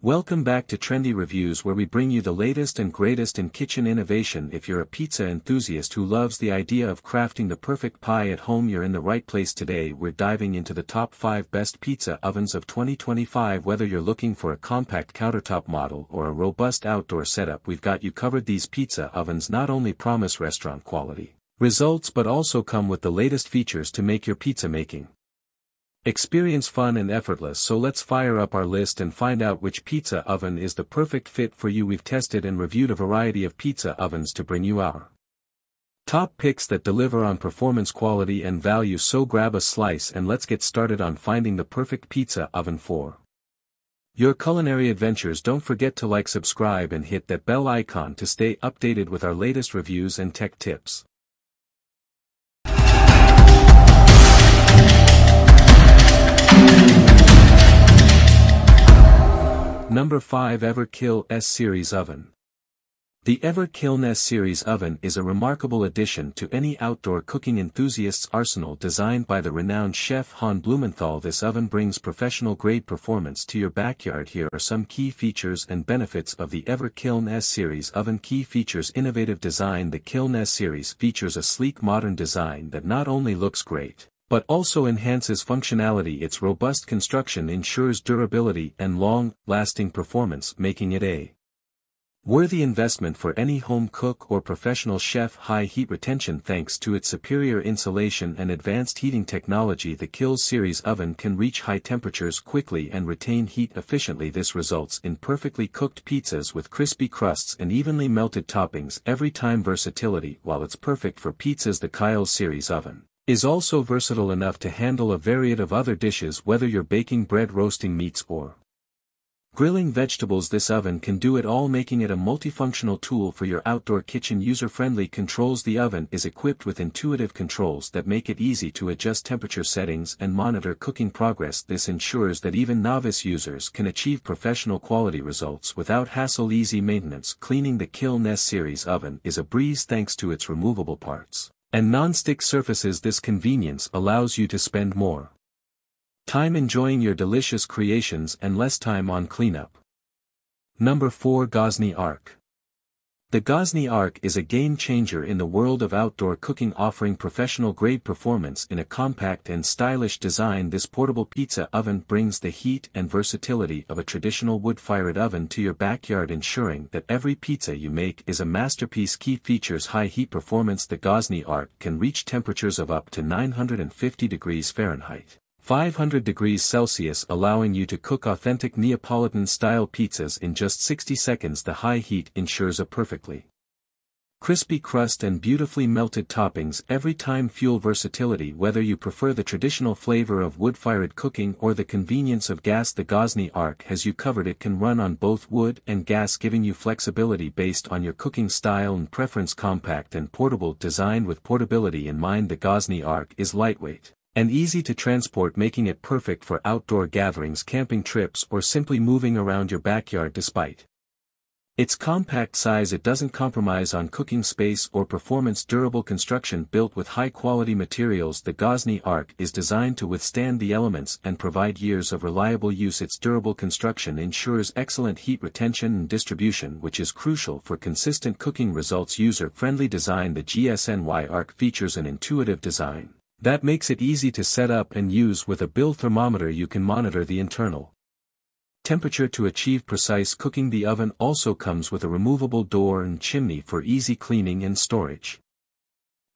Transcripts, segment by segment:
Welcome back to Trendy Reviews, where we bring you the latest and greatest in kitchen innovation. If you're a pizza enthusiast who loves the idea of crafting the perfect pie at home, you're in the right place. Today we're diving into the top 5 best pizza ovens of 2025. Whether you're looking for a compact countertop model or a robust outdoor setup, we've got you covered. These pizza ovens not only promise restaurant quality results but also come with the latest features to make your pizza making experience fun and effortless. So let's fire up our list and find out which pizza oven is the perfect fit for you. We've tested and reviewed a variety of pizza ovens to bring you our top picks that deliver on performance, quality and value. So grab a slice and let's get started on finding the perfect pizza oven for your culinary adventures. Don't forget to like, subscribe and hit that bell icon to stay updated with our latest reviews and tech tips. Number 5. Everkill S-Series Oven. The Everkill S-Series oven is a remarkable addition to any outdoor cooking enthusiast's arsenal. Designed by the renowned chef Han Blumenthal, this oven brings professional-grade performance to your backyard. Here are some key features and benefits of the Everkill S-Series oven. Key features: innovative design. The Kill S-Series features a sleek modern design that not only looks great, but also enhances functionality. Its robust construction ensures durability and long-lasting performance, making it a worthy investment for any home cook or professional chef. High heat retention. Thanks to its superior insulation and advanced heating technology, the Kill series oven can reach high temperatures quickly and retain heat efficiently. This results in perfectly cooked pizzas with crispy crusts and evenly melted toppings every time. Versatility. While it's perfect for pizzas, the Kill series oven is also versatile enough to handle a variety of other dishes. Whether you're baking bread, roasting meats or grilling vegetables, this oven can do it all, making it a multifunctional tool for your outdoor kitchen. User-friendly controls. The oven is equipped with intuitive controls that make it easy to adjust temperature settings and monitor cooking progress. This ensures that even novice users can achieve professional quality results without hassle. Easy maintenance. Cleaning. The Kill S-Series oven is a breeze thanks to its removable parts and non-stick surfaces. This convenience allows you to spend more time enjoying your delicious creations and less time on cleanup. Number 4. Gosney Arc. The Gosney Arc is a game-changer in the world of outdoor cooking, offering professional-grade performance in a compact and stylish design. This portable pizza oven brings the heat and versatility of a traditional wood-fired oven to your backyard, ensuring that every pizza you make is a masterpiece. Key features: high heat performance. The Gosney Arc can reach temperatures of up to 950 degrees Fahrenheit, 500 degrees Celsius, allowing you to cook authentic Neapolitan-style pizzas in just 60 seconds. The high heat ensures a perfectly crispy crust and beautifully melted toppings every time. Fuel. Versatility. Whether you prefer the traditional flavor of wood-fired cooking or the convenience of gas, the Gosney Arc has you covered. It can run on both wood and gas, giving you flexibility based on your cooking style and preference. Compact and portable. Designed with portability in mind, the Gosney Arc is lightweight and easy to transport, making it perfect for outdoor gatherings, camping trips or simply moving around your backyard. Despite its compact size, it doesn't compromise on cooking space or performance. Durable construction. Built with high-quality materials, the Gosney Arc is designed to withstand the elements and provide years of reliable use. Its durable construction ensures excellent heat retention and distribution, which is crucial for consistent cooking results. User-friendly design. The Gosney Arc features an intuitive design that makes it easy to set up and use. With a built thermometer, you can monitor the internal temperature to achieve precise cooking. The oven also comes with a removable door and chimney for easy cleaning and storage.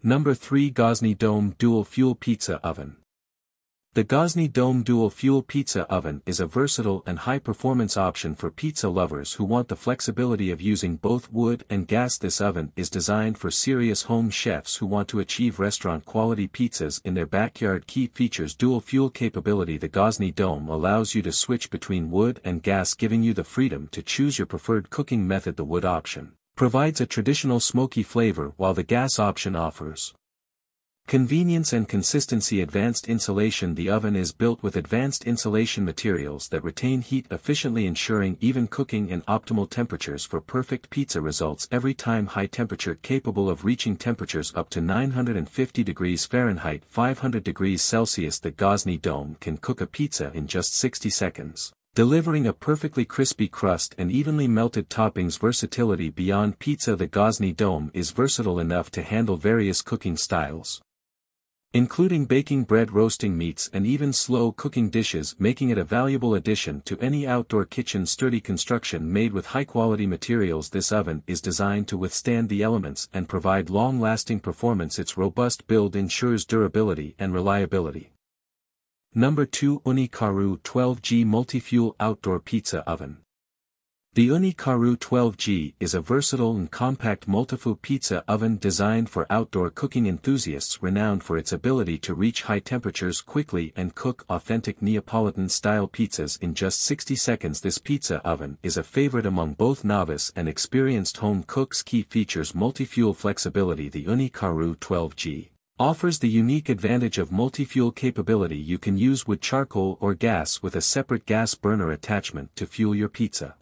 Number 3. Gosney Dome Dual Fuel Pizza Oven. The Gosney Dome Dual Fuel Pizza Oven is a versatile and high-performance option for pizza lovers who want the flexibility of using both wood and gas. This oven is designed for serious home chefs who want to achieve restaurant-quality pizzas in their backyard. Key features: dual fuel capability. The Gosney Dome allows you to switch between wood and gas, giving you the freedom to choose your preferred cooking method. The wood option provides a traditional smoky flavor, while the gas option offers convenience and consistency. Advanced insulation. The oven is built with advanced insulation materials that retain heat efficiently, ensuring even cooking and optimal temperatures for perfect pizza results every time. High temperature. Capable of reaching temperatures up to 950 degrees Fahrenheit, 500 degrees Celsius. The Gosney Dome can cook a pizza in just 60 seconds, delivering a perfectly crispy crust and evenly melted toppings. Versatility beyond pizza. The Gosni Dome is versatile enough to handle various cooking styles, including baking bread, roasting meats, and even slow-cooking dishes, making it a valuable addition to any outdoor kitchen. Sturdy construction made with high-quality materials. This oven is designed to withstand the elements and provide long-lasting performance. Its robust build ensures durability and reliability. Number 2. Unikaru 12G Multi-Fuel Outdoor Pizza Oven. The Unikaru 12G is a versatile and compact multifuel pizza oven designed for outdoor cooking enthusiasts, renowned for its ability to reach high temperatures quickly and cook authentic Neapolitan-style pizzas in just 60 seconds. This pizza oven is a favorite among both novice and experienced home cooks. Key features: multi-fuel flexibility. The Unikaru 12G offers the unique advantage of multi-fuel capability. You can use wood, charcoal, or gas with a separate gas burner attachment to fuel your pizza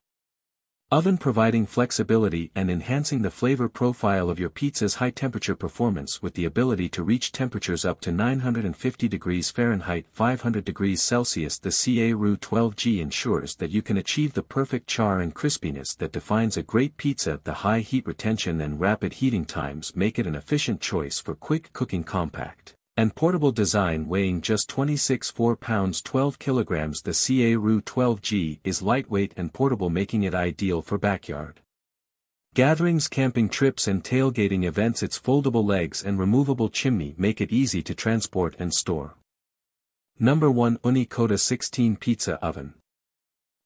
oven, providing flexibility and enhancing the flavor profile of your pizza's high-temperature performance. With the ability to reach temperatures up to 950 degrees Fahrenheit 500 degrees Celsius, the Unikaru 12G ensures that you can achieve the perfect char and crispiness that defines a great pizza. The high heat retention and rapid heating times make it an efficient choice for quick cooking. Compact and portable design, weighing just 26.4 pounds 12 kilograms. The Unikaru 12G is lightweight and portable, making it ideal for backyard gatherings, camping trips, and tailgating events. Its foldable legs and removable chimney make it easy to transport and store. Number 1. Unikota 16 Pizza Oven.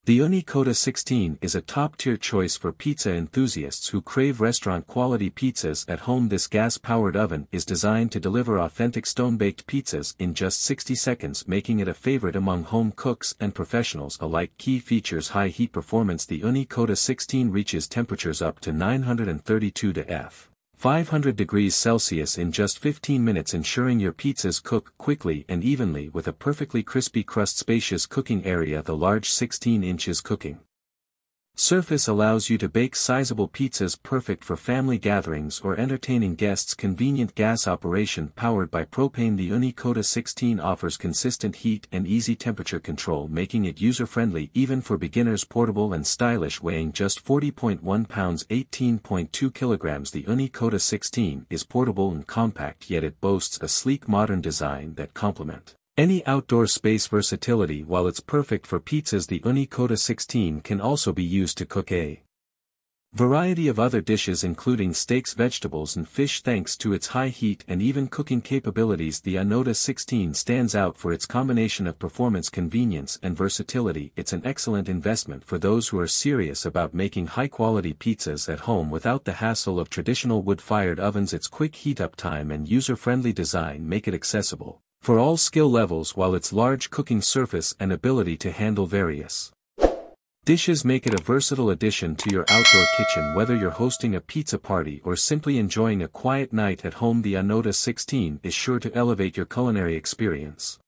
The Unikota 16 is a top-tier choice for pizza enthusiasts who crave restaurant-quality pizzas at home. This gas-powered oven is designed to deliver authentic stone-baked pizzas in just 60 seconds, making it a favorite among home cooks and professionals alike. Key features: high heat performance. The Unikota 16 reaches temperatures up to 932 to F. 500 degrees Celsius in just 15 minutes, ensuring your pizzas cook quickly and evenly with a perfectly crispy crust. Spacious cooking area. The large 16 inches cooking surface allows you to bake sizable pizzas, perfect for family gatherings or entertaining guests. Convenient gas operation, powered by propane. The Unikota 16 offers consistent heat and easy temperature control, making it user-friendly even for beginners. Portable and stylish, weighing just 40.1 pounds 18.2 kilograms. The Unikota 16 is portable and compact, yet it boasts a sleek modern design that complements any outdoor space. Versatility. While it's perfect for pizzas, the Unikota 16 can also be used to cook a variety of other dishes, including steaks, vegetables, and fish. Thanks to its high heat and even cooking capabilities, the Unikota 16 stands out for its combination of performance, convenience, and versatility. It's an excellent investment for those who are serious about making high-quality pizzas at home without the hassle of traditional wood-fired ovens. Its quick heat-up time and user-friendly design make it accessible for all skill levels, while its large cooking surface and ability to handle various dishes make it a versatile addition to your outdoor kitchen. Whether you're hosting a pizza party or simply enjoying a quiet night at home, the Unikota 16 is sure to elevate your culinary experience.